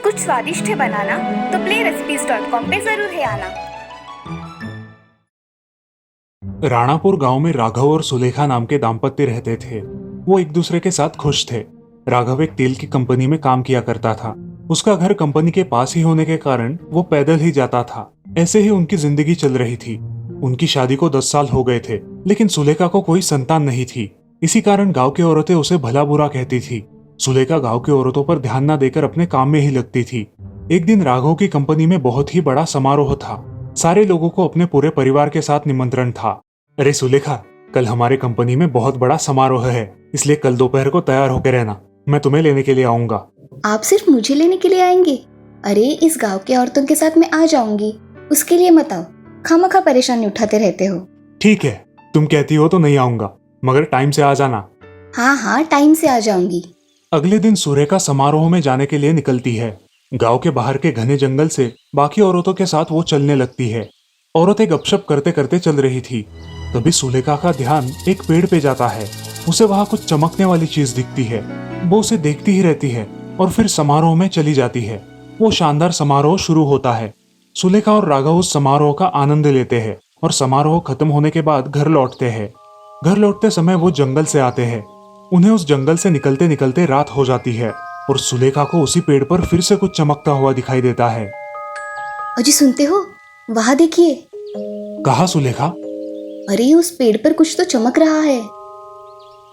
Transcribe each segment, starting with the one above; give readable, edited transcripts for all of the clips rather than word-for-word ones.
कुछ स्वादिष्ट है बनाना तो playrecipes.com पे जरूर है आना। राणापुर गांव में राघव और सुलेखा नाम के दाम्पत्य रहते थे। वो एक दूसरे के साथ खुश थे। राघव एक तेल की कंपनी में काम किया करता था। उसका घर कंपनी के पास ही होने के कारण वो पैदल ही जाता था। ऐसे ही उनकी जिंदगी चल रही थी। उनकी शादी को 10 साल हो गए थे, लेकिन सुलेखा को कोई संतान नहीं थी। इसी कारण गांव की औरतें उसे भला बुरा कहती थी। सुलेखा गांव की औरतों पर ध्यान न देकर अपने काम में ही लगती थी। एक दिन राघव की कंपनी में बहुत ही बड़ा समारोह था। सारे लोगों को अपने पूरे परिवार के साथ निमंत्रण था। अरे सुलेखा, कल हमारे कंपनी में बहुत बड़ा समारोह है, इसलिए कल दोपहर को तैयार होकर रहना। मैं तुम्हें लेने के लिए आऊंगा। आप सिर्फ मुझे लेने के लिए आएंगे? अरे इस गांव के औरतों के साथ मैं आ जाऊंगी, उसके लिए मत आओ। खामखा परेशानी उठाते रहते हो। ठीक है, तुम कहती हो तो नहीं आऊंगा, मगर टाइम से आ जाना। हाँ हाँ, टाइम से आ जाऊंगी। अगले दिन सुरेखा समारोह में जाने के लिए निकलती है। गांव के बाहर के घने जंगल से बाकी औरतों के साथ वो चलने लगती है। औरतें गपशप करते करते चल रही थी। तभी सुलेखा का ध्यान एक पेड़ पे जाता है। उसे वहां कुछ चमकने वाली चीज दिखती है। वो उसे देखती ही रहती है और फिर समारोह में चली जाती है। वो शानदार समारोह शुरू होता है। सुलेखा और राघव उस समारोह का आनंद लेते हैं और समारोह खत्म होने के बाद घर लौटते हैं। घर लौटते समय वो जंगल से आते हैं। उन्हें उस जंगल से निकलते निकलते रात हो जाती है और सुलेखा को उसी पेड़ पर फिर से कुछ चमकता हुआ दिखाई देता है। अजी सुनते हो? वहां देखिए। कहा सुलेखा? अरे उस पेड़ पर कुछ तो चमक रहा है।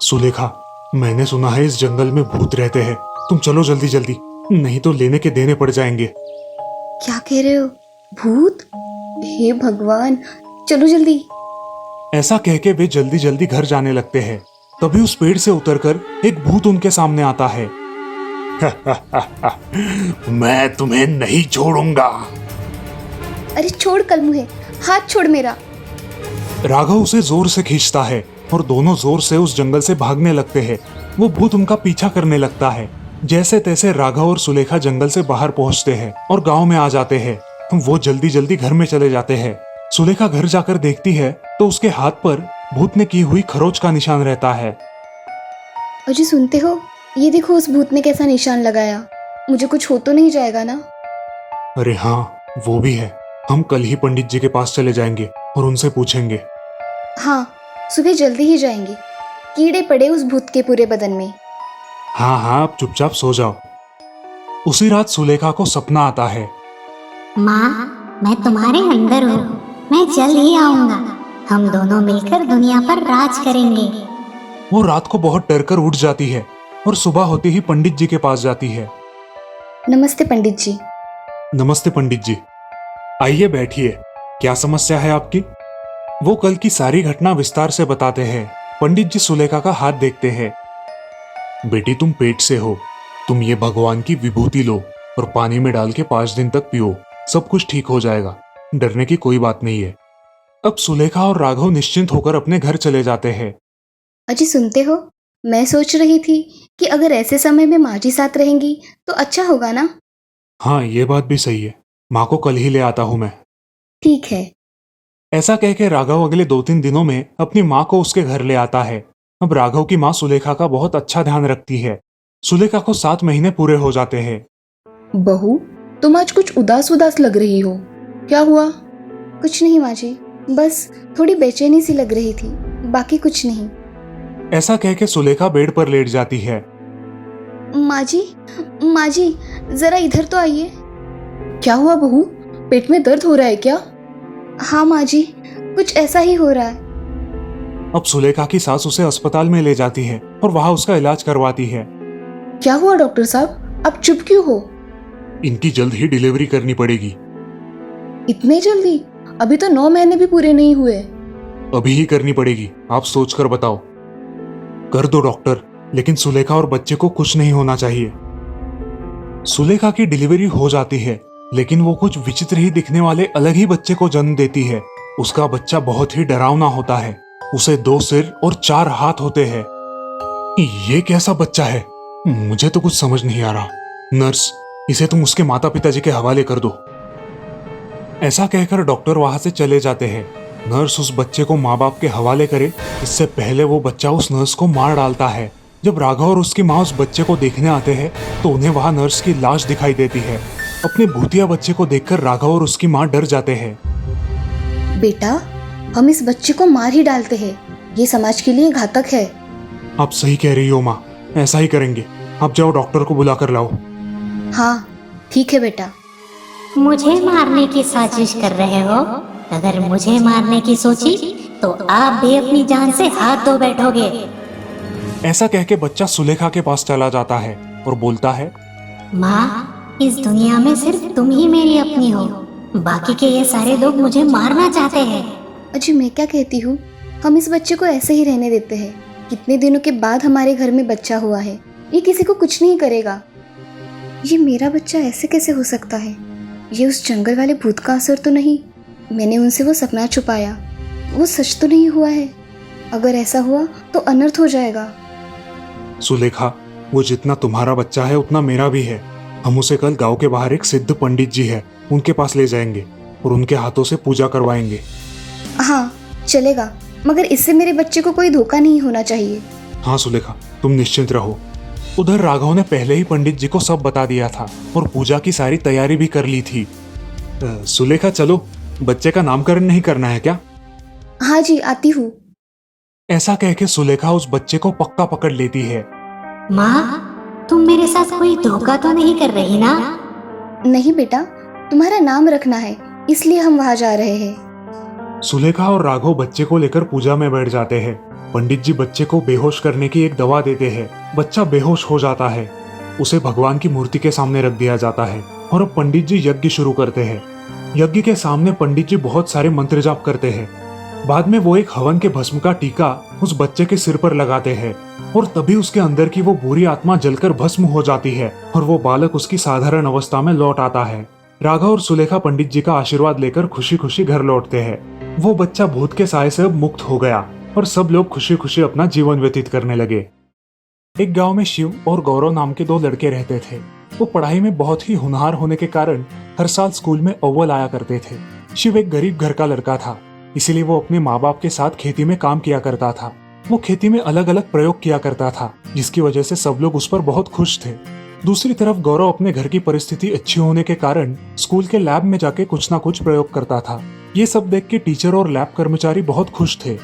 सुलेखा, मैंने सुना है इस जंगल में भूत रहते हैं। तुम चलो जल्दी जल्दी, नहीं तो लेने के देने पड़ जाएंगे। क्या कह रहे हो? भूत? हे भगवान, चलो जल्दी। ऐसा कह के वे जल्दी जल्दी घर जाने लगते हैं। तभी उस पेड़ से उतरकर एक भूत उनके सामने आता है। मैं तुम्हें नहीं छोड़ूंगा। अरे छोड़ कलमुहे, हाथ छोड़ मेरा। राघव उसे जोर से खींचता है और दोनों जोर से उस जंगल से भागने लगते हैं। वो भूत उनका पीछा करने लगता है। जैसे तैसे राघव और सुलेखा जंगल से बाहर पहुंचते हैं और गांव में आ जाते हैं। वो जल्दी जल्दी घर में चले जाते हैं। सुलेखा घर जाकर देखती है तो उसके हाथ पर भूत ने की हुई खरोच का निशान रहता है। अजी सुनते हो? ये देखो उस भूत ने कैसा निशान लगाया। मुझे कुछ हो तो नहीं जाएगा ना? अरे हाँ, वो भी है। हम कल ही पंडित जी के पास चले जाएंगे और उनसे पूछेंगे। हाँ, सुबह जल्दी ही जाएंगे। कीड़े पड़े उस भूत के पूरे बदन में। हाँ हाँ, अब चुपचाप सो जाओ। उसी रात सुलेखा को सपना आता है। माँ, मैं तुम्हारे अंदर हूँ। मैं जल्द ही आऊंगा। हम दोनों मिलकर दुनिया पर राज करेंगे। वो रात को बहुत डर कर उठ जाती है और सुबह होते ही पंडित जी के पास जाती है। नमस्ते पंडित जी। नमस्ते पंडित जी, आइए बैठिए। क्या समस्या है आपकी? वो कल की सारी घटना विस्तार से बताते हैं। पंडित जी सुलेखा का हाथ देखते हैं। बेटी, तुम पेट से हो। तुम ये भगवान की विभूति लो और पानी में डाल के 5 दिन तक पियो। सब कुछ ठीक हो जाएगा। डरने की कोई बात नहीं है। अब सुलेखा और राघव निश्चिंत होकर अपने घर चले जाते हैं। अजी सुनते हो? मैं सोच रही थी कि अगर ऐसे समय में माँ जी साथ रहेंगी तो अच्छा होगा ना? हाँ, ये बात भी सही है। माँ को कल ही ले आता हूँ मैं। ठीक है। ऐसा कह के राघव अगले 2-3 दिनों में अपनी माँ को उसके घर ले आता है। अब राघव की माँ सुलेखा का बहुत अच्छा ध्यान रखती है। सुलेखा को 7 महीने पूरे हो जाते हैं। बहू, तुम आज कुछ उदास उदास लग रही हो। क्या हुआ? कुछ नहीं माँ जी, बस थोड़ी बेचैनी सी लग रही थी, बाकी कुछ नहीं। ऐसा कह के सुलेखा बेड पर लेट जाती है। माँ जी, जरा इधर तो आइए। क्या हुआ बहू? पेट में दर्द हो रहा है क्या? हाँ माँ जी, कुछ ऐसा ही हो रहा है। अब सुलेखा की सास उसे अस्पताल में ले जाती है और वहां उसका इलाज करवाती है। क्या हुआ डॉक्टर साहब, आप चुप क्यों हो? इनकी जल्द ही डिलीवरी करनी पड़ेगी। इतने जल्दी? अभी तो 9 महीने भी पूरे नहीं हुए। अभी ही करनी पड़ेगी। आप सोचकर बताओ। कर दो डॉक्टर, लेकिन सुलेखा और बच्चे को कुछ नहीं होना चाहिए। सुलेखा की डिलीवरी हो जाती है, लेकिन वो कुछ विचित्र ही दिखने वाले अलग ही बच्चे को जन्म देती है। उसका बच्चा बहुत ही डरावना होता है। उसे 2 सिर और 4 हाथ होते हैं। ये कैसा बच्चा है? मुझे तो कुछ समझ नहीं आ रहा। नर्स, इसे तुम उसके माता पिता जी के हवाले कर दो। ऐसा कहकर डॉक्टर वहां से चले जाते हैं। नर्स उस बच्चे को माँ बाप के हवाले करे इससे पहले वो बच्चा उस नर्स को मार डालता है। जब राघव और उसकी माँ उस बच्चे को देखने आते हैं तो उन्हें वहाँ नर्स की लाश दिखाई देती है। अपने भूतिया बच्चे को देखकर राघव और उसकी माँ डर जाते हैं। बेटा, हम इस बच्चे को मार ही डालते हैं, ये समाज के लिए घातक है। आप सही कह रही हो माँ, ऐसा ही करेंगे। आप जाओ डॉक्टर को बुला कर लाओ। हाँ ठीक है बेटा। मुझे मारने की साजिश कर रहे हो? अगर मुझे मारने की सोची तो आप भी अपनी जान से हाथ धो बैठोगे। ऐसा कह के बच्चा सुलेखा के पास चला जाता है और बोलता है, माँ, इस दुनिया में सिर्फ तुम ही मेरी अपनी हो, बाकी के ये सारे लोग मुझे मारना चाहते हैं। अजी मैं क्या कहती हूँ, हम इस बच्चे को ऐसे ही रहने देते हैं। कितने दिनों के बाद हमारे घर में बच्चा हुआ है, ये किसी को कुछ नहीं करेगा। ये मेरा बच्चा ऐसे कैसे हो सकता है? ये उस जंगल वाले भूत का असर तो नहीं? मैंने उनसे वो सपना छुपाया, वो सच तो नहीं हुआ है? अगर ऐसा हुआ तो अनर्थ हो जाएगा। सुलेखा, वो जितना तुम्हारा बच्चा है उतना मेरा भी है। हम उसे कल गांव के बाहर एक सिद्ध पंडित जी है, उनके पास ले जाएंगे और उनके हाथों से पूजा करवाएंगे। हाँ चलेगा, मगर इससे मेरे बच्चे को कोई धोखा नहीं होना चाहिए। हाँ सुलेखा, तुम निश्चिंत रहो। उधर राघव ने पहले ही पंडित जी को सब बता दिया था और पूजा की सारी तैयारी भी कर ली थी। सुलेखा चलो, बच्चे का नामकरण नहीं करना है क्या? हाँ जी आती हूँ। ऐसा कह के सुलेखा उस बच्चे को पक्का पकड़ लेती है। माँ, तुम मेरे साथ कोई धोखा तो नहीं कर रही ना? नहीं बेटा, तुम्हारा नाम रखना है, इसलिए हम वहाँ जा रहे हैं। सुलेखा और राघव बच्चे को लेकर पूजा में बैठ जाते हैं। पंडित जी बच्चे को बेहोश करने की एक दवा देते हैं। बच्चा बेहोश हो जाता है। उसे भगवान की मूर्ति के सामने रख दिया जाता है और अब पंडित जी यज्ञ शुरू करते हैं। यज्ञ के सामने पंडित जी बहुत सारे मंत्र जाप करते हैं। बाद में वो एक हवन के भस्म का टीका उस बच्चे के सिर पर लगाते हैं और तभी उसके अंदर की वो बुरी आत्मा जलकर भस्म हो जाती है और वो बालक उसकी साधारण अवस्था में लौट आता है। राघव और सुलेखा पंडित जी का आशीर्वाद लेकर खुशी खुशी घर लौटते हैं। वो बच्चा भूत के साए से अब मुक्त हो गया और सब लोग खुशी खुशी अपना जीवन व्यतीत करने लगे। एक गांव में शिव और गौरव नाम के दो लड़के रहते थे। वो पढ़ाई में बहुत ही होनहार होने के कारण हर साल स्कूल में अव्वल आया करते थे। शिव एक गरीब घर का लड़का था, इसीलिए वो अपने माँ बाप के साथ खेती में काम किया करता था। वो खेती में अलग अलग प्रयोग किया करता था, जिसकी वजह से सब लोग उस पर बहुत खुश थे। दूसरी तरफ गौरव अपने घर की परिस्थिति अच्छी होने के कारण स्कूल के लैब में जाके कुछ ना कुछ प्रयोग करता था। ये सब देख के टीचर और लैब कर्मचारी बहुत खुश थे।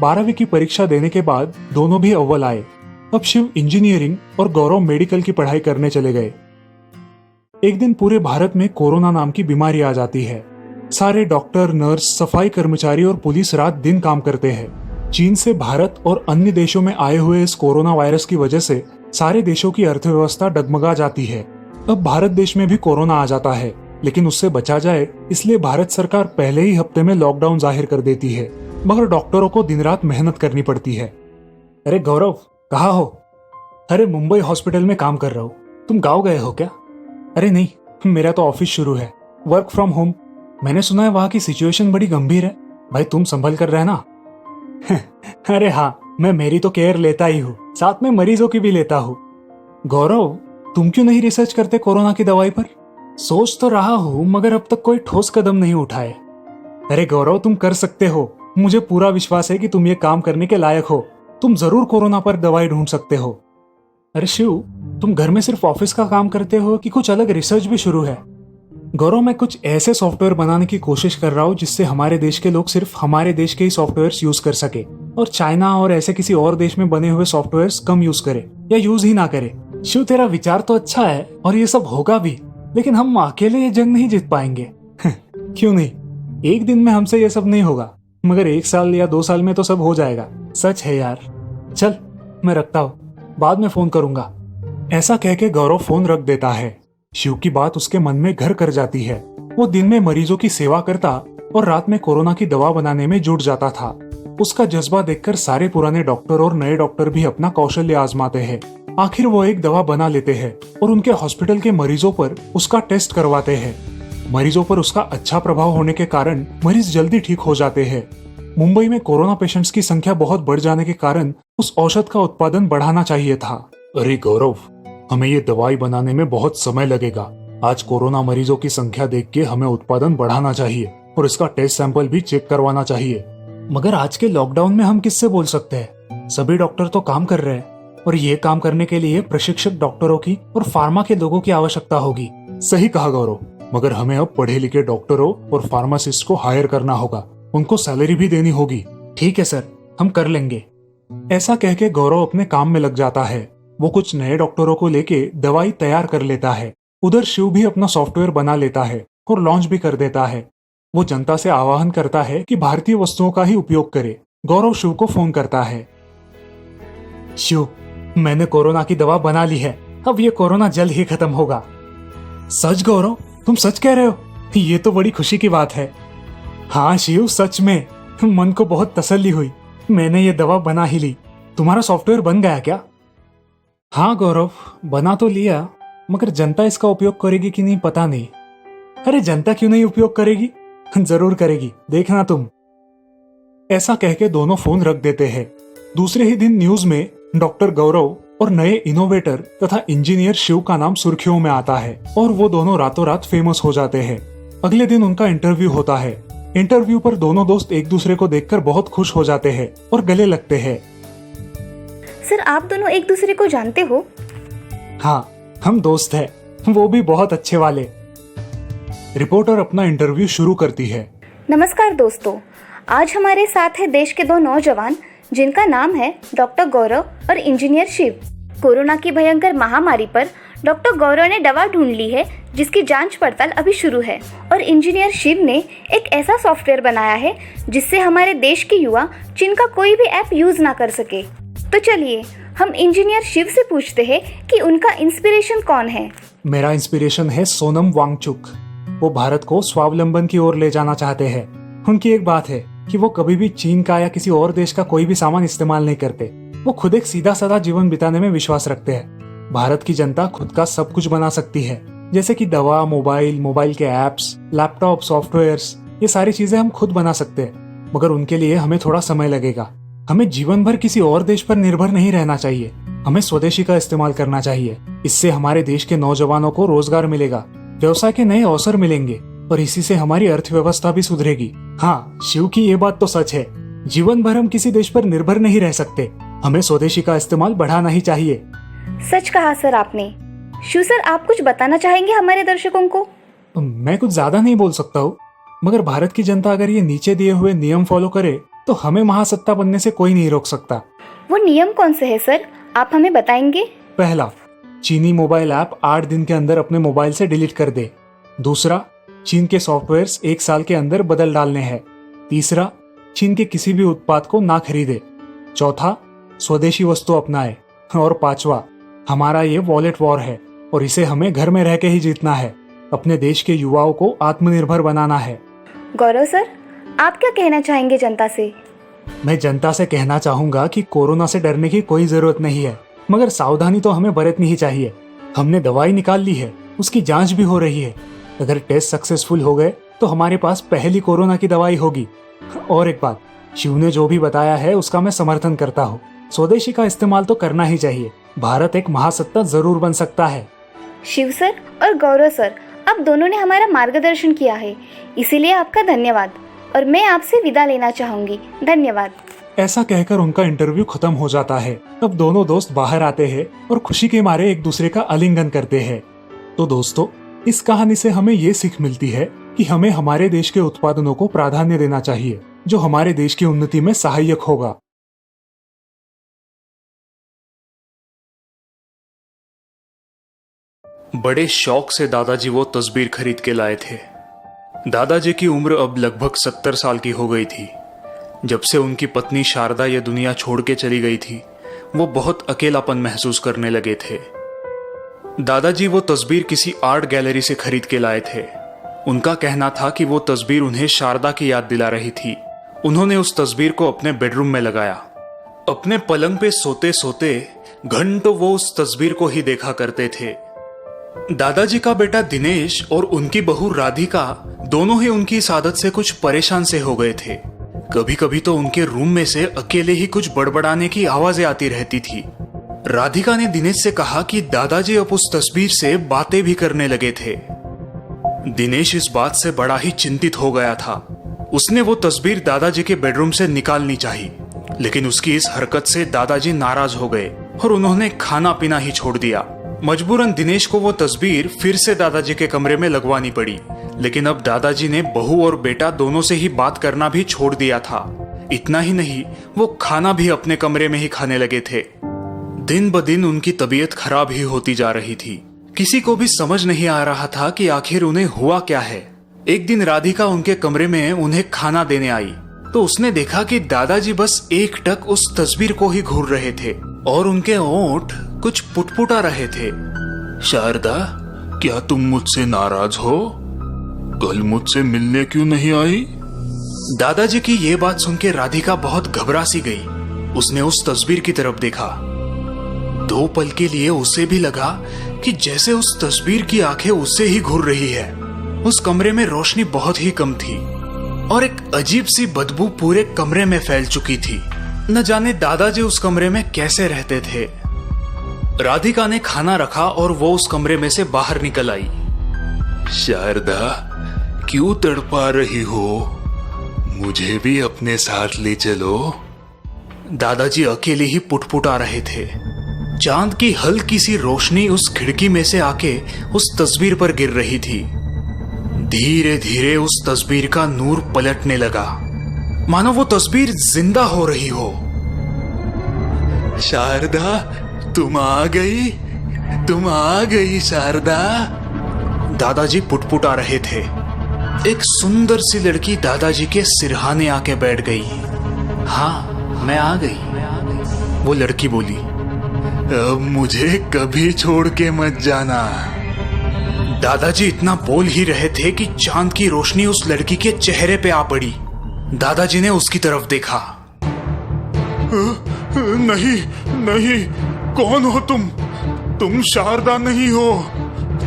12वीं की परीक्षा देने के बाद दोनों भी अव्वल आए। अब शिव इंजीनियरिंग और गौरव मेडिकल की पढ़ाई करने चले गए। एक दिन पूरे भारत में कोरोना नाम की बीमारी आ जाती है। सारे डॉक्टर, नर्स, सफाई कर्मचारी और पुलिस रात दिन काम करते हैं। चीन से भारत और अन्य देशों में आए हुए इस कोरोना वायरस की वजह से सारे देशों की अर्थव्यवस्था डगमगा जाती है। अब भारत देश में भी कोरोना आ जाता है, लेकिन उससे बचा जाए इसलिए भारत सरकार पहले ही हफ्ते में लॉकडाउन जाहिर कर देती है, मगर डॉक्टरों को दिन रात मेहनत करनी पड़ती है। अरे गौरव, कहाँ हो? अरे मुंबई हॉस्पिटल में काम कर रहा हूँ। तुम गाँव गए हो क्या? अरे नहीं, मेरा तो ऑफिस शुरू है, वर्क फ्रॉम होम। मैंने सुना है वहाँ की सिचुएशन बड़ी गंभीर है। भाई तुम संभल कर रहना। अरे हाँ, मैं मेरी तो केयर लेता ही हूँ, साथ में मरीजों की भी लेता हूँ। गौरव, तुम क्यों नहीं रिसर्च करते कोरोना की दवाई पर? सोच तो रहा हूँ, मगर अब तक कोई ठोस कदम नहीं उठाए। अरे गौरव, तुम कर सकते हो। मुझे पूरा विश्वास है कि तुम ये काम करने के लायक हो। तुम जरूर कोरोना पर दवाई ढूंढ सकते हो। अरे शिव, तुम घर में सिर्फ ऑफिस का काम करते हो कि कुछ अलग रिसर्च भी शुरू है? गौरव, मैं कुछ ऐसे सॉफ्टवेयर बनाने की कोशिश कर रहा हूँ जिससे हमारे देश के लोग सिर्फ हमारे देश के ही सॉफ्टवेयर यूज कर सके और चाइना और ऐसे किसी और देश में बने हुए सॉफ्टवेयर कम यूज करे या यूज ही ना करे। शिव, तेरा विचार तो अच्छा है और ये सब होगा भी, लेकिन हम अकेले ये जंग नहीं जीत पाएंगे। क्यों नहीं, एक दिन में हमसे ये सब नहीं होगा, मगर 1 साल या 2 साल में तो सब हो जाएगा। सच है यार। चल मैं रखता हूँ, बाद में फोन करूंगा। ऐसा कह के गौरव फोन रख देता है। शिव की बात उसके मन में घर कर जाती है। वो दिन में मरीजों की सेवा करता और रात में कोरोना की दवा बनाने में जुट जाता था। उसका जज्बा देखकर सारे पुराने डॉक्टर और नए डॉक्टर भी अपना कौशल्य आजमाते हैं। आखिर वो एक दवा बना लेते हैं और उनके हॉस्पिटल के मरीजों पर उसका टेस्ट करवाते हैं। मरीजों पर उसका अच्छा प्रभाव होने के कारण मरीज जल्दी ठीक हो जाते हैं। मुंबई में कोरोना पेशेंट्स की संख्या बहुत बढ़ जाने के कारण उस औषध का उत्पादन बढ़ाना चाहिए था। अरे गौरव, हमें ये दवाई बनाने में बहुत समय लगेगा। आज कोरोना मरीजों की संख्या देख के हमें उत्पादन बढ़ाना चाहिए और इसका टेस्ट सैंपल भी चेक करवाना चाहिए। मगर आज के लॉकडाउन में हम किससे बोल सकते हैं? सभी डॉक्टर तो काम कर रहे हैं और ये काम करने के लिए प्रशिक्षक डॉक्टरों की और फार्मा के लोगों की आवश्यकता होगी। सही कहा गौरव, मगर हमें अब पढ़े लिखे डॉक्टरों और फार्मासिस्ट को हायर करना होगा, उनको सैलरी भी देनी होगी। ठीक है सर, हम कर लेंगे। ऐसा कह के गौरव अपने काम में लग जाता है। वो कुछ नए डॉक्टरों को लेके दवाई तैयार कर लेता है। उधर शिव भी अपना सॉफ्टवेयर बना लेता है और लॉन्च भी कर देता है। वो जनता से आह्वान करता है कि भारतीय वस्तुओं का ही उपयोग करे। गौरव शिव को फोन करता है। शिव, मैंने कोरोना की दवा बना ली है, अब ये कोरोना जल्द ही खत्म होगा। सच गौरव, तुम सच कह रहे हो? ये तो बड़ी खुशी की बात है। हाँ शिव, सच में मन को बहुत तसल्ली हुई। मैंने ये दवा बना ही ली। तुम्हारा सॉफ्टवेयर बन गया क्या? हाँ गौरव, बना तो लिया, मगर जनता इसका उपयोग करेगी कि नहीं पता नहीं। अरे जनता क्यों नहीं उपयोग करेगी? जरूर करेगी, देखना तुम। ऐसा कह के दोनों फोन रख देते हैं। दूसरे ही दिन न्यूज में डॉक्टर गौरव और नए इनोवेटर तथा इंजीनियर शिव का नाम सुर्खियों में आता है और वो दोनों रातों रात फेमस हो जाते हैं। अगले दिन उनका इंटरव्यू होता है। इंटरव्यू पर दोनों दोस्त एक दूसरे को देखकर बहुत खुश हो जाते हैं और गले लगते हैं। सर, आप दोनों एक दूसरे को जानते हो? हाँ, हम दोस्त हैं, वो भी बहुत अच्छे वाले। रिपोर्टर अपना इंटरव्यू शुरू करती है। नमस्कार दोस्तों, आज हमारे साथ है देश के दो नौजवान जिनका नाम है डॉक्टर गौरव और इंजीनियर शिव। कोरोना की भयंकर महामारी पर डॉक्टर गौरव ने दवा ढूंढ ली है जिसकी जांच पड़ताल अभी शुरू है और इंजीनियर शिव ने एक ऐसा सॉफ्टवेयर बनाया है जिससे हमारे देश के युवा चीन का कोई भी ऐप यूज ना कर सके। तो चलिए हम इंजीनियर शिव से पूछते हैं कि उनका इंस्पिरेशन कौन है। मेरा इंस्पिरेशन है सोनम वांगचुक। वो भारत को स्वावलंबन की ओर ले जाना चाहते हैं। उनकी एक बात है कि वो कभी भी चीन का या किसी और देश का कोई भी सामान इस्तेमाल नहीं करते। वो खुद एक सीधा साधा जीवन बिताने में विश्वास रखते हैं। भारत की जनता खुद का सब कुछ बना सकती है, जैसे कि दवा, मोबाइल के एप्स, लैपटॉप, सॉफ्टवेयर्स, ये सारी चीजें हम खुद बना सकते हैं। मगर उनके लिए हमें थोड़ा समय लगेगा। हमें जीवन भर किसी और देश पर निर्भर नहीं रहना चाहिए। हमें स्वदेशी का इस्तेमाल करना चाहिए। इससे हमारे देश के नौजवानों को रोजगार मिलेगा, व्यवसाय के नए अवसर मिलेंगे और इसी से हमारी अर्थव्यवस्था भी सुधरेगी। हाँ, शिव की ये बात तो सच है। जीवन भर हम किसी देश पर निर्भर नहीं रह सकते। हमें स्वदेशी का इस्तेमाल बढ़ाना ही चाहिए। सच कहा सर आपने। शिव सर, आप कुछ बताना चाहेंगे हमारे दर्शकों को? मैं कुछ ज्यादा नहीं बोल सकता हूँ, मगर भारत की जनता अगर ये नीचे दिए हुए नियम फॉलो करे तो हमें महासत्ता बनने से कोई नहीं रोक सकता। वो नियम कौन से है सर, आप हमें बताएंगे? पहला, चीनी मोबाइल ऐप 8 दिन के अंदर अपने मोबाइल से डिलीट कर दे। दूसरा, चीन के सॉफ्टवेयर्स 1 साल के अंदर बदल डालने हैं। तीसरा, चीन के किसी भी उत्पाद को ना खरीदे। चौथा, स्वदेशी वस्तु अपनाए। और पांचवा, हमारा ये वॉलेट वॉर है और इसे हमें घर में रह के ही जीतना है। अपने देश के युवाओं को आत्मनिर्भर बनाना है। गौरव सर, आप क्या कहना चाहेंगे जनता से? मैं जनता से कहना चाहूंगा कि कोरोना से डरने की कोई जरूरत नहीं है, मगर सावधानी तो हमें बरतनी ही चाहिए। हमने दवाई निकाल ली है, उसकी जांच भी हो रही है। अगर टेस्ट सक्सेसफुल हो गए तो हमारे पास पहली कोरोना की दवाई होगी। और एक बात, शिव ने जो भी बताया है उसका मैं समर्थन करता हूँ। स्वदेशी का इस्तेमाल तो करना ही चाहिए। भारत एक महासत्ता जरूर बन सकता है। शिव सर और गौरव सर, आप दोनों ने हमारा मार्गदर्शन किया है, इसीलिए आपका धन्यवाद। और मैं आपसे विदा लेना चाहूंगी। धन्यवाद। ऐसा कहकर उनका इंटरव्यू खत्म हो जाता है। अब दोनों दोस्त बाहर आते हैं और खुशी के मारे एक दूसरे का आलिंगन करते हैं। तो दोस्तों, इस कहानी से हमें ये सीख मिलती है कि हमें हमारे देश के उत्पादनों को प्राधान्य देना चाहिए, जो हमारे देश की उन्नति में सहायक होगा। बड़े शौक से दादाजी वो तस्वीर खरीद के लाए थे। दादाजी की उम्र अब लगभग 70 साल की हो गई थी। जब से उनकी पत्नी शारदा ये दुनिया छोड़ के चली गई थी, वो बहुत अकेलापन महसूस करने लगे थे। दादाजी वो तस्वीर किसी आर्ट गैलरी से खरीद के लाए थे। उनका कहना था कि वो तस्वीर उन्हें शारदा की याद दिला रही थी। उन्होंने उस तस्वीर को अपने बेडरूम में लगाया। अपने पलंग पे सोते सोते घंटों वो उस तस्वीर को ही देखा करते थे। दादाजी का बेटा दिनेश और उनकी बहू राधिका दोनों ही उनकी इस आदत से कुछ परेशान से हो गए थे। कभी कभी तो उनके रूम में से अकेले ही कुछ बड़बड़ाने की आवाजें आती रहती थी। राधिका ने दिनेश से कहा कि दादाजी अब उस तस्वीर से बातें भी करने लगे थे। दिनेश इस बात से बड़ा ही चिंतित हो गया था। उसने वो तस्वीर दादाजी के बेडरूम से निकालनी चाहिए, लेकिन उसकी इस हरकत से दादाजी नाराज हो गए और उन्होंने खाना पीना ही छोड़ दिया। मजबूरन दिनेश को वो तस्वीर फिर से दादाजी के कमरे में लगवानी पड़ी, लेकिन अब दादाजी ने बहू और बेटा दोनों से ही बात करना भी छोड़ दिया था। इतना ही नहीं, वो खाना भी अपने कमरे में ही खाने लगे थे। दिन ब दिन उनकी तबीयत खराब ही होती जा रही थी। किसी को भी समझ नहीं आ रहा था कि आखिर उन्हें हुआ क्या है। एक दिन राधिका उनके कमरे में उन्हें खाना देने आई तो उसने देखा कि दादाजी बस एकटक उस तस्वीर को ही घूर रहे थे और उनके ओंठ कुछ पुटपुटा रहे थे। शारदा, क्या तुम मुझसे नाराज हो? कल मुझसे मिलने क्यों नहीं आई? दादाजी की ये बात सुन के राधिका बहुत घबरा सी गई। उसने उस तस्वीर की तरफ देखा। 2 पल के लिए उसे भी लगा कि जैसे उस तस्वीर की आंखें उससे ही घूर रही है। उस कमरे में रोशनी बहुत ही कम थी और एक अजीब सी बदबू पूरे कमरे में फैल चुकी थी। न जाने दादाजी उस कमरे में कैसे रहते थे। राधिका ने खाना रखा और वो उस कमरे में से बाहर निकल आई। शारदा, क्यों तड़पा रही हो? मुझे भी अपने साथ ले चलो। दादाजी अकेले ही पुटपुटा रहे थे। चांद की हल्की सी रोशनी उस खिड़की में से आके उस तस्वीर पर गिर रही थी। धीरे धीरे उस तस्वीर का नूर पलटने लगा, मानो वो तस्वीर जिंदा हो रही हो। शारदा, तुम आ गई, तुम आ गई शारदा। दादाजी पुटपुटा रहे थे। एक सुंदर सी लड़की दादाजी के सिरहाने आके बैठ गई। हाँ, मैं आ गई, वो लड़की बोली। अब मुझे कभी छोड़ के मत जाना। दादाजी इतना बोल ही रहे थे कि चांद की रोशनी उस लड़की के चेहरे पे आ पड़ी। दादाजी ने उसकी तरफ देखा। नहीं नहीं, कौन हो तुम? तुम शारदा नहीं हो,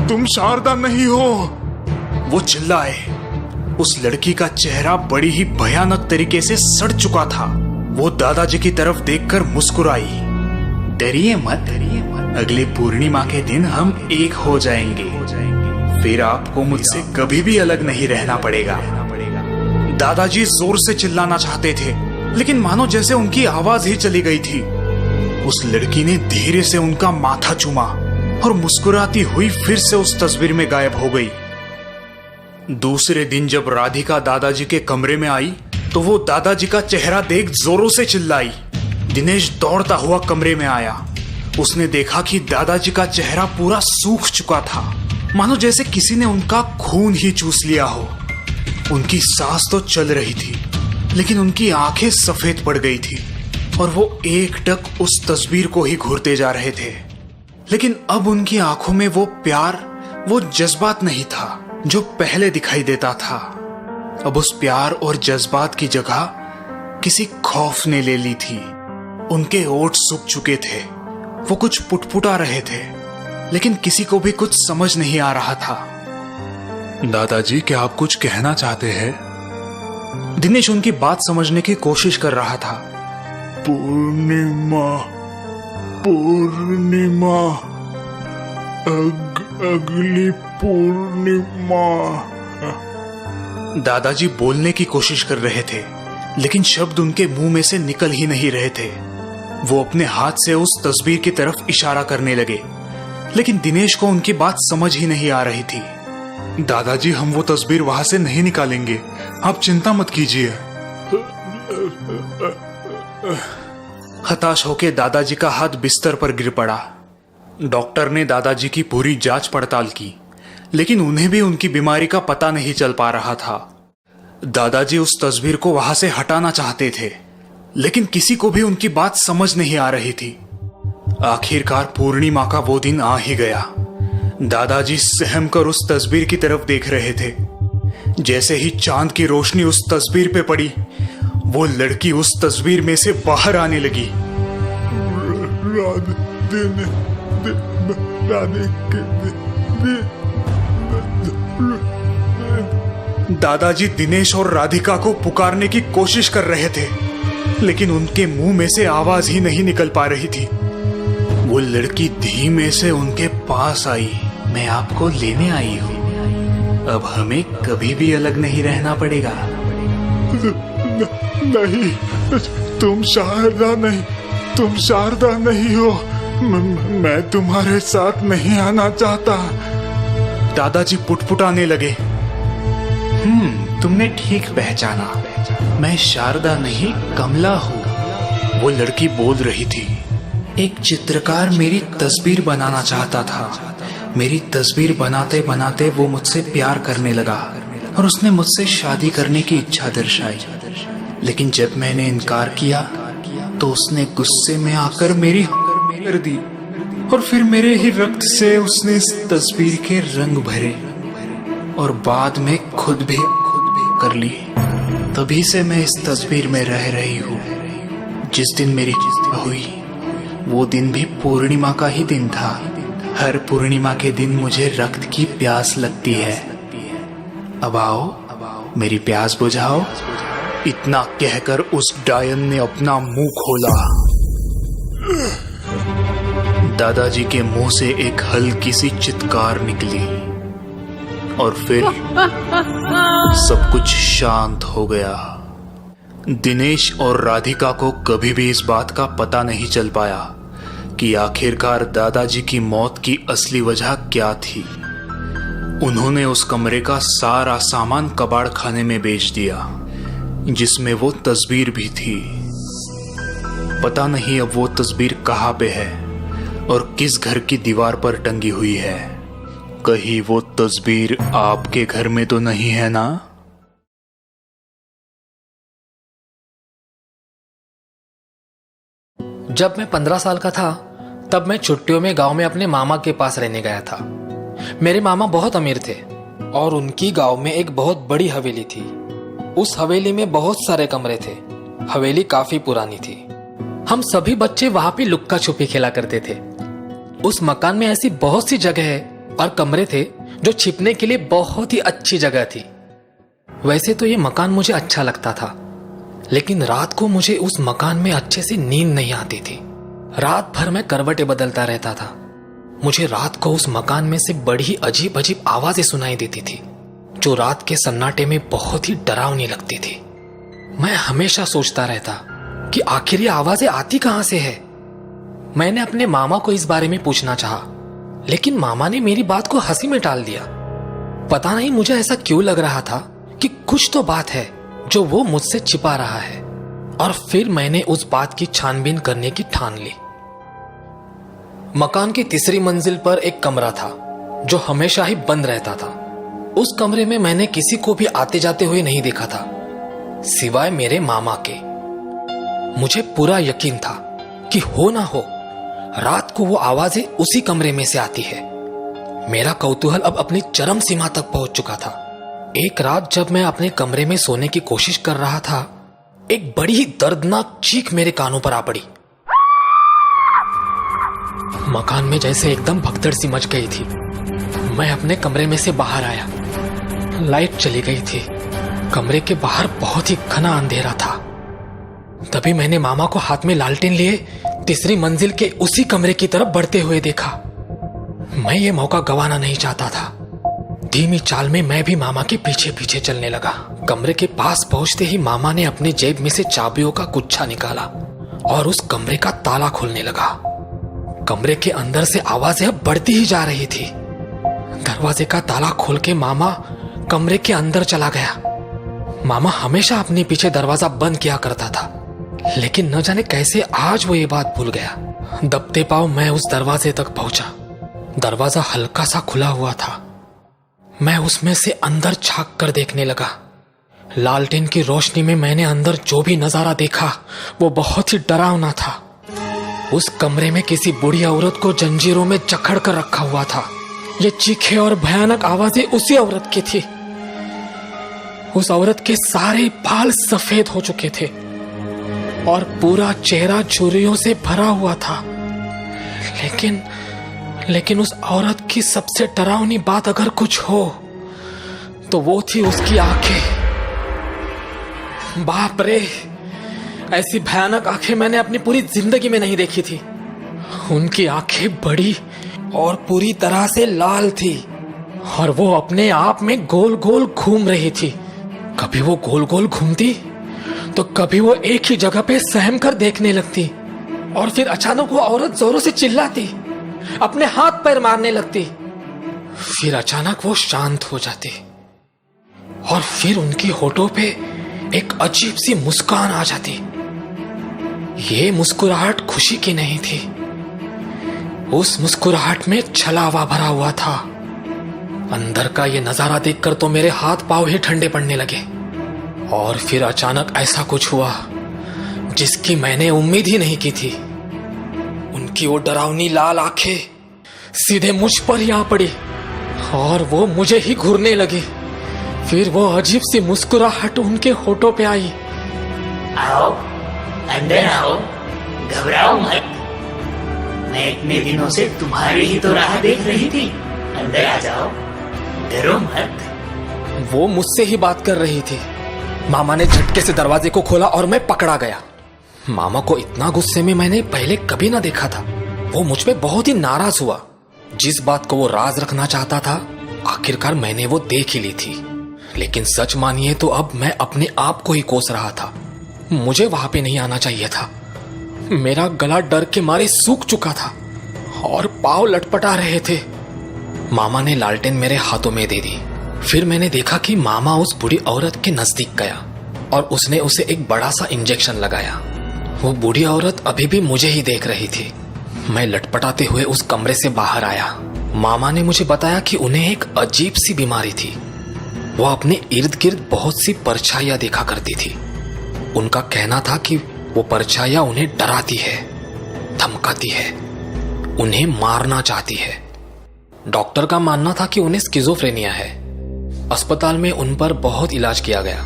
तुम शारदा नहीं हो, वो चिल्लाए। उस लड़की का चेहरा बड़ी ही भयानक तरीके से सड़ चुका था। वो दादाजी की तरफ देखकर मुस्कुराई। डरिए मत, अगले पूर्णिमा के दिन हम एक हो जाएंगे, फिर आपको मुझसे कभी भी अलग नहीं रहना पड़ेगा। दादाजी जोर से चिल्लाना चाहते थे, लेकिन मानो जैसे उनकी आवाज ही चली गई थी। उस लड़की ने धीरे से उनका माथा चूमा और मुस्कुराती हुई फिर से उस तस्वीर में गायब हो गई। दूसरे दिन जब राधिका दादाजी के कमरे में आई तो वो दादाजी का चेहरा देख जोरों से चिल्लाई। दिनेश दौड़ता हुआ कमरे में आया। उसने देखा कि दादाजी का चेहरा पूरा सूख चुका था, मानो जैसे किसी ने उनका खून ही चूस लिया हो। उनकी सांस तो चल रही थी, लेकिन उनकी आंखें सफेद पड़ गई थी और वो एकटक उस तस्वीर को ही घूरते जा रहे थे। लेकिन अब उनकी आंखों में वो प्यार, वो जज्बात नहीं था जो पहले दिखाई देता था। अब उस प्यार और जज्बात की जगह किसी खौफ ने ले ली थी। उनके ओठ सूख चुके थे, वो कुछ पुटपुटा रहे थे, लेकिन किसी को भी कुछ समझ नहीं आ रहा था। दादाजी, क्या आप कुछ कहना चाहते हैं? दिनेश उनकी बात समझने की कोशिश कर रहा था। पूर्णिमा, पूर्णिमा, अगली पूर्णिमा। दादाजी बोलने की कोशिश कर रहे थे, लेकिन शब्द उनके मुंह में से निकल ही नहीं रहे थे। वो अपने हाथ से उस तस्वीर की तरफ इशारा करने लगे, लेकिन दिनेश को उनकी बात समझ ही नहीं आ रही थी। दादाजी, हम वो तस्वीर वहां से नहीं निकालेंगे, आप चिंता मत कीजिए। हताश होकर दादाजी का हाथ बिस्तर पर गिर पड़ा। डॉक्टर ने दादाजी की पूरी जांच पड़ताल की, लेकिन उन्हें भी उनकी बीमारी का पता नहीं चल पा रहा था। दादाजी उस तस्वीर को वहां से हटाना चाहते थे, लेकिन किसी को भी उनकी बात समझ नहीं आ रही थी। आखिरकार पूर्णिमा का वो दिन आ ही गया। दादाजी सहम कर उस तस्वीर की तरफ देख रहे थे। जैसे ही चांद की रोशनी उस तस्वीर पे पड़ी, वो लड़की उस तस्वीर में से बाहर आने लगी। दादाजी दिनेश और राधिका को पुकारने की कोशिश कर रहे थे, लेकिन उनके मुंह में से आवाज ही नहीं निकल पा रही थी। वो लड़की धीमे से उनके पास आई। मैं आपको लेने आई हूँ। अब हमें कभी भी अलग नहीं रहना पड़ेगा। नहीं, तुम शारदा नहीं हो। मैं तुम्हारे साथ नहीं आना चाहता। दादाजी पुटपुटाने लगे। तुमने ठीक पहचाना, मैं शारदा नहीं कमला हूँ। वो लड़की बोल रही थी। एक चित्रकार मेरी तस्वीर बनाना चाहता था। मेरी तस्वीर बनाते बनाते वो मुझसे प्यार करने लगा और उसने मुझसे शादी करने की इच्छा दर्शाई। लेकिन जब मैंने इनकार किया तो उसने गुस्से में आकर मेरी कर दी और फिर मेरे ही रक्त से उसने इस तस्वीर के रंग भरे और बाद में खुद भी कर ली। तभी से मैं इस तस्वीर में रह रही हूँ। जिस दिन मेरी हुई वो दिन भी पूर्णिमा का ही दिन था। हर पूर्णिमा के दिन मुझे रक्त की प्यास लगती है। अब आओ मेरी प्यास बुझाओ। इतना कहकर उस डायन ने अपना मुंह खोला। दादाजी के मुंह से एक हल्की सी चित्कार निकली और फिर सब कुछ शांत हो गया। दिनेश और राधिका को कभी भी इस बात का पता नहीं चल पाया कि आखिरकार दादाजी की मौत की असली वजह क्या थी। उन्होंने उस कमरे का सारा सामान कबाड़ खाने में बेच दिया, जिसमें वो तस्वीर भी थी। पता नहीं अब वो तस्वीर कहाँ पे है और किस घर की दीवार पर टंगी हुई है। कहीं वो तस्वीर आपके घर में तो नहीं है ना? जब मैं 15 साल का था तब मैं छुट्टियों में गांव में अपने मामा के पास रहने गया था। मेरे मामा बहुत अमीर थे और उनकी गांव में एक बहुत बड़ी हवेली थी। उस हवेली में बहुत सारे कमरे थे। हवेली काफी पुरानी थी। हम सभी बच्चे वहां पे लुक्का छुपी खेला करते थे। उस मकान में ऐसी बहुत सी जगह और कमरे थे जो छिपने के लिए बहुत ही अच्छी जगह थी। वैसे तो ये मकान मुझे अच्छा लगता था, लेकिन रात को मुझे उस मकान में अच्छे से नींद नहीं आती थी। रात भर मैं करवटें बदलता रहता था। मुझे रात को उस मकान में से बड़ी अजीब अजीब आवाजें सुनाई देती थी, जो रात के सन्नाटे में बहुत ही डरावनी लगती थी। मैं हमेशा सोचता रहता कि आखिर ये आवाजें आती कहां से है। मैंने अपने मामा को इस बारे में पूछना चाहा, लेकिन मामा ने मेरी बात को हंसी में टाल दिया। पता नहीं मुझे ऐसा क्यों लग रहा था कि कुछ तो बात है जो वो मुझसे छिपा रहा है। और फिर मैंने उस बात की छानबीन करने की ठान ली। मकान की तीसरी मंजिल पर एक कमरा था जो हमेशा ही बंद रहता था। उस कमरे में मैंने किसी को भी आते जाते हुए नहीं देखा था, सिवाय मेरे मामा के। मुझे पूरा यकीन था कि हो ना हो रात को वो आवाजें उसी कमरे में से आती है। मेरा कौतूहल अब अपनी चरम सीमा तक पहुंच चुका था। एक रात जब मैं अपने कमरे में सोने की कोशिश कर रहा था, एक बड़ी ही दर्दनाक चीख मेरे कानों पर आ पड़ी। मकान में जैसे एकदम भगदड़ सी मच गई थी। मैं अपने कमरे में से बाहर आया। लाइट चली गई थी। कमरे के बाहर बहुत ही घना अंधेरा था। तभी मैंने मामा को हाथ में लालटेन लिए तीसरी मंजिल के उसी कमरे की तरफ बढ़ते हुए देखा। मैं ये मौका गंवाना नहीं चाहता था। धीमी चाल में मैं भी मामा के पीछे पीछे चलने लगा। कमरे के पास पहुंचते ही मामा ने अपने जेब में से चाबियों का गुच्छा निकाला और उस कमरे का ताला खोलने लगा। कमरे के अंदर से आवाजें अब बढ़ती ही जा रही थी। दरवाजे का ताला खोल के मामा कमरे के अंदर चला गया। मामा हमेशा अपने पीछे दरवाजा बंद किया करता था, लेकिन न जाने कैसे आज वो ये बात भूल गया। दबते पांव मैं उस दरवाजे तक पहुंचा। दरवाजा हल्का सा खुला हुआ था। मैं उसमें से अंदर झांक कर देखने लगा। लालटेन की रोशनी में मैंने अंदर जो भी नजारा देखा वो बहुत ही डरावना था। उस कमरे में किसी बूढ़ी औरत को जंजीरों में जकड़ कर रखा हुआ था। ये चीखें और भयानक आवाजें उसी औरत की थी। उस औरत के सारे बाल सफेद हो चुके थे और पूरा चेहरा झुर्रियों से भरा हुआ था। लेकिन उस औरत की सबसे डरावनी बात अगर कुछ हो तो वो थी उसकी आंखें। बाप रे, ऐसी भयानक आंखें मैंने अपनी पूरी जिंदगी में नहीं देखी थी। उनकी आंखें बड़ी और पूरी तरह से लाल थी और वो अपने आप में गोल गोल घूम रही थी। कभी वो गोल गोल घूमती तो कभी वो एक ही जगह पे सहम कर देखने लगती, और फिर अचानक वो औरत जोरों से चिल्लाती, अपने हाथ पैर मारने लगती। फिर अचानक वो शांत हो जाती और फिर उनकी होठों पे एक अजीब सी मुस्कान आ जाती। ये मुस्कुराहट खुशी की नहीं थी, उस मुस्कुराहट में छलावा भरा हुआ था। अंदर का ये नजारा देखकर तो मेरे हाथ पांव ही ठंडे पड़ने लगे। और फिर अचानक ऐसा कुछ हुआ जिसकी मैंने उम्मीद ही नहीं की थी। उनकी वो डरावनी लाल आंखें सीधे मुझ पर ही आ पड़ी और वो मुझे ही घूरने लगी। फिर वो अजीब सी मुस्कुराहट उनके होठों पे आई। आओ, अंदर आओ, घबराओ मत। मैं इतने दिनों से तुम्हारी ही तो राह देख रही थी। अंदर आ जाओ, डरो मत। वो मुझसे ही बात कर रही थी। मामा ने झटके से दरवाजे को खोला और मैं पकड़ा गया। मामा को इतना गुस्से में मैंने पहले कभी ना देखा था। वो मुझ पे बहुत ही नाराज हुआ। जिस बात को वो राज रखना चाहता था, आखिरकार मैंने वो देख ही ली थी। लेकिन सच मानिए तो अब मैं अपने आप को ही कोस रहा था। मुझे वहां पे नहीं आना चाहिए था। मेरा गला डर के मारे सूख चुका था और पांव लटपटा रहे थे। मामा ने लालटेन मेरे हाथों में दे दी। फिर मैंने देखा कि मामा उस बूढ़ी औरत के नजदीक गया और उसने उसे एक बड़ा सा इंजेक्शन लगाया। वो बूढ़ी औरत अभी भी मुझे ही देख रही थी। मैं लटपटाते हुए उस कमरे से बाहर आया। मामा ने मुझे बताया कि उन्हें एक अजीब सी बीमारी थी। वो अपने इर्द गिर्द बहुत सी परछाइयां देखा करती थी। उनका कहना था कि वो परछाइयां उन्हें डराती है, धमकाती है, उन्हें मारना चाहती है। डॉक्टर का मानना था कि उन्हें स्किज़ोफ्रेनिया है। अस्पताल में उन पर बहुत इलाज किया गया,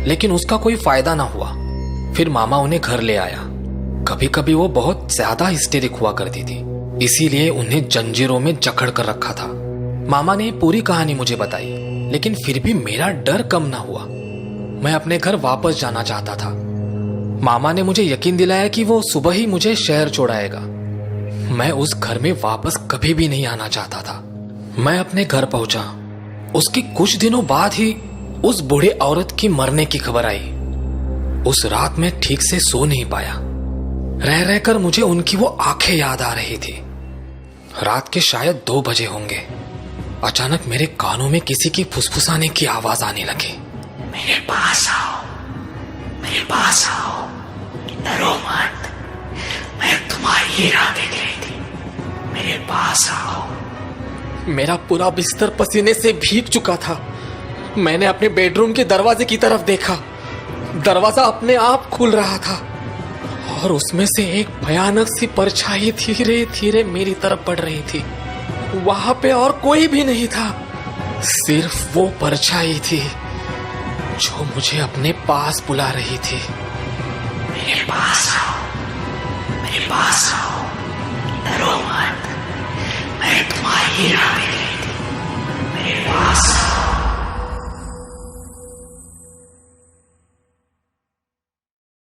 लेकिन उसका कोई फायदा ना हुआ। फिर मामा उन्हें घर ले आया। कभी कभी वो बहुत ज्यादा हिस्टेरिक हुआ करती थी, इसीलिए उन्हें जंजीरों में जकड़ कर रखा था। मामा ने पूरी कहानी मुझे बताई, लेकिन फिर भी मेरा डर कम ना हुआ। मैं अपने घर वापस जाना चाहता था। मामा ने मुझे यकीन दिलाया कि वो सुबह ही मुझे शहर छोड़ाएगा। मैं उस घर में वापस कभी भी नहीं आना चाहता था। मैं अपने घर पहुंचा। उसके कुछ दिनों बाद ही उस बूढ़े औरत की मरने की खबर आई। उस रात मैं ठीक से सो नहीं पाया। रह रहकर मुझे उनकी वो आंखें याद आ रही थी। रात के शायद 2 बजे होंगे। अचानक मेरे कानों में किसी की फुसफुसाने की आवाज आने लगी। मेरे पास आओ, मेरे पास आओ, डरो मत। मैं तुम्हारी ही राह देख रही थी। मेरे पास आओ। मेरा पूरा बिस्तर पसीने से भीग चुका था। मैंने अपने बेडरूम के दरवाजे की तरफ देखा। दरवाजा अपने आप खुल रहा था और उसमें से एक भयानक सी परछाई धीरे धीरे मेरी तरफ बढ़ रही थी। वहां पे और कोई भी नहीं था, सिर्फ वो परछाई थी जो मुझे अपने पास बुला रही थी। मेरे पास आओ, मेरे पास आओ, डरो मत। मैं तुम्हारी राह